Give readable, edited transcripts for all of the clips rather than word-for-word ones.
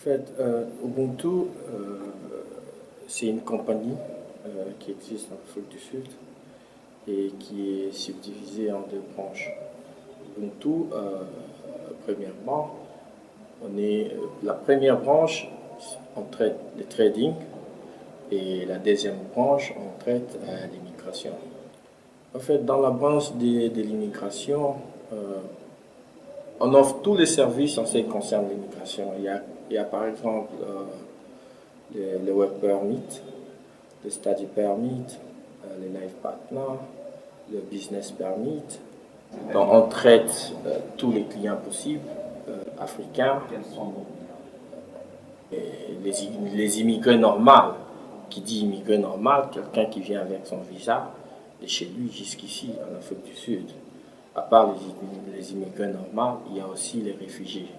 fait, Ubuntu, c'est une compagnie qui existe en Afrique du Sud et qui est subdivisée en deux branches. Ubuntu, premièrement, la première branche, on traite le trading et la deuxième branche, on traite l'immigration. En fait, dans la branche de l'immigration, on offre tous les services en ce qui concerne l'immigration. Il y a par exemple le Work Permit, le Study Permit, le Life Partner, le Business Permit. Donc, on traite tous les clients possibles, africains, et les immigrés normaux. Qui dit immigré normal, quelqu'un qui vient avec son visa de chez lui jusqu'ici en Afrique du Sud. À part les immigrés normaux, il y a aussi les réfugiés.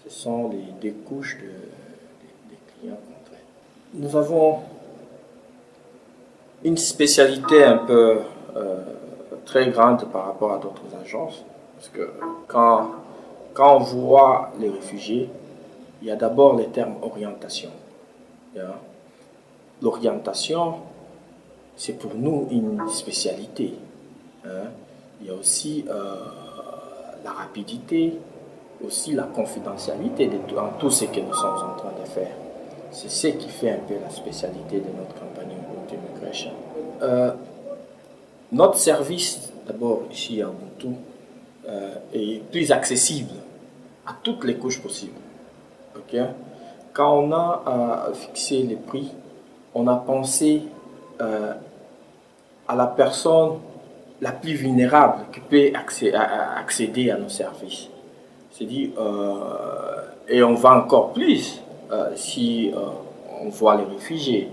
Ce sont les deux couches des clients qu'on traite. Nous avons une spécialité un peu très grande par rapport à d'autres agences. Parce que quand on voit les réfugiés, il y a d'abord les termes orientation. L'orientation, c'est pour nous une spécialité. Il y a aussi la rapidité, aussi la confidentialité dans tout ce que nous sommes en train de faire. C'est ce qui fait un peu la spécialité de notre compagnie Ubuntu Immigration. Notre service, d'abord ici à Ubuntu, est plus accessible à toutes les couches possibles. Okay? Quand on a fixé les prix, on a pensé à la personne la plus vulnérable qui peut accéder à nos services. C'est-à-dire, et on va encore plus si on voit les réfugiés.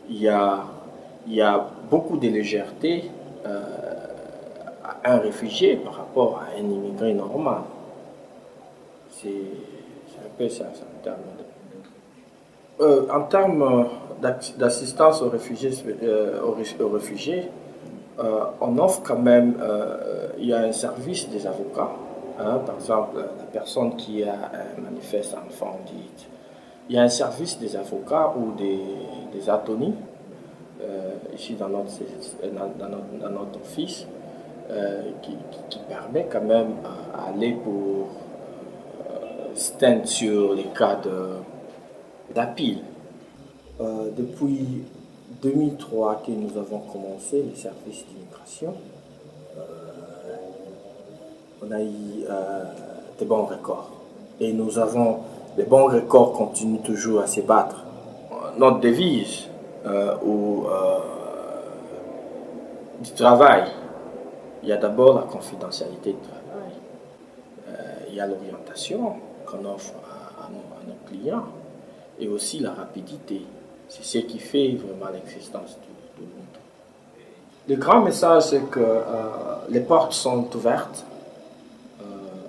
Il y a beaucoup de légèreté à un réfugié par rapport à un immigré normal. C'est un peu ça en termes d'assistance aux réfugiés, on offre quand même, il y a un service des avocats. Par exemple, la personne qui a un manifeste enfant dit, il y a un service des avocats ou des attorneys, ici dans notre office, qui permet quand même d'aller pour stand sur les cas d'appel. Depuis 2003 que nous avons commencé les services d'immigration, on a eu des bons records. Et nous avons, les bons records continuent toujours à se battre. Notre devise du travail, il y a d'abord la confidentialité du travail, il y a l'orientation qu'on offre à nos clients et aussi la rapidité. C'est ce qui fait vraiment l'existence de Ubuntu. Le grand message, c'est que les portes sont ouvertes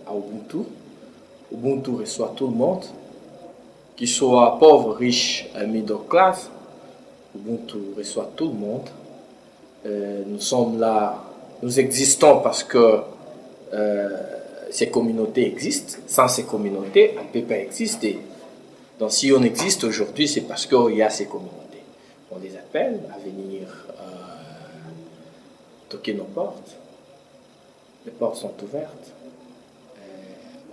à Ubuntu. Ubuntu reçoit tout le monde, qu'il soit pauvre, riche, middle class. Ubuntu reçoit tout le monde. Nous sommes là, nous existons parce que ces communautés existent. Sans ces communautés, on ne peut pas exister. Donc si on existe aujourd'hui, c'est parce qu'il y a ces communautés. On les appelle à venir toquer nos portes. Les portes sont ouvertes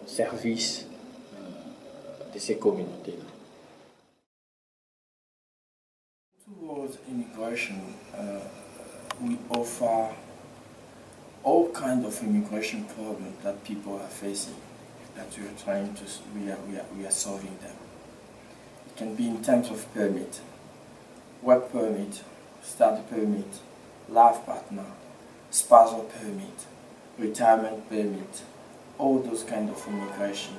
au service de ces communautés-là. Towards immigration, we offer all kinds of immigration problems that people are facing, that we are solving them. It can be in terms of permit, work permit, study permit, life partner, spousal permit, retirement permit, all those kinds of immigration.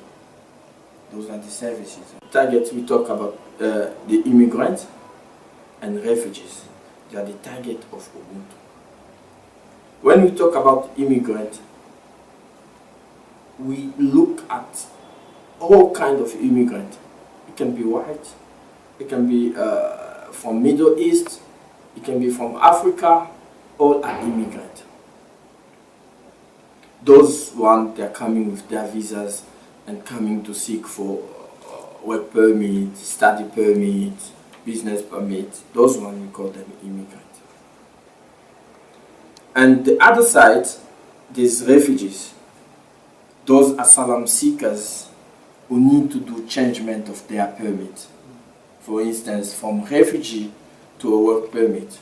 Those are the services. Targets, we talk about the immigrants and refugees. They are the target of Ubuntu. When we talk about immigrants, we look at all kinds of immigrants. It can be white, it can be from Middle East, it can be from Africa, all are immigrants. Those ones, they are coming with their visas and coming to seek for work permit, study permit, business permit. Those ones we call them immigrants. And the other side, there's refugees. Those asylum seekers who need to do changement of their permit. For instance, from refugee to a work permit,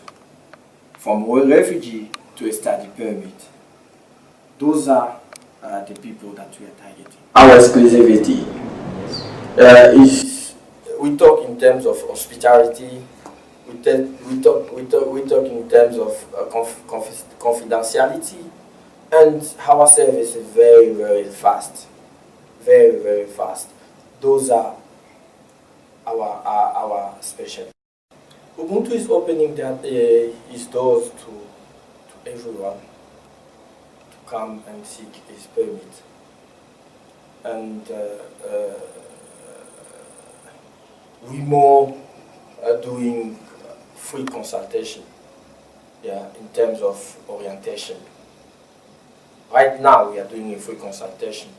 from a refugee to a study permit. Those are the people that we are targeting. Our exclusivity. If we talk in terms of hospitality, we talk in terms of confidentiality, and our service is very, very fast. Very, very fast. Those are our specialty. Ubuntu is opening its doors to everyone to come and seek his permit. And we more are doing free consultation, in terms of orientation. Right now we are doing a free consultation.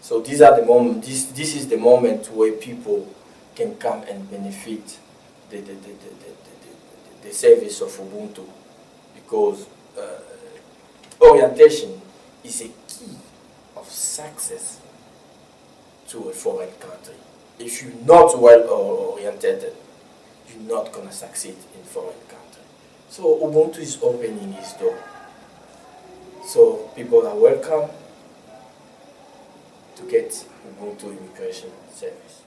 So these are the moment. This is the moment where people can come and benefit the service of Ubuntu, because orientation is a key of success to a foreign country. If you're not well oriented, you're not going to succeed in foreign country. So Ubuntu is opening its door. So people are welcome to get Ubuntu immigration service.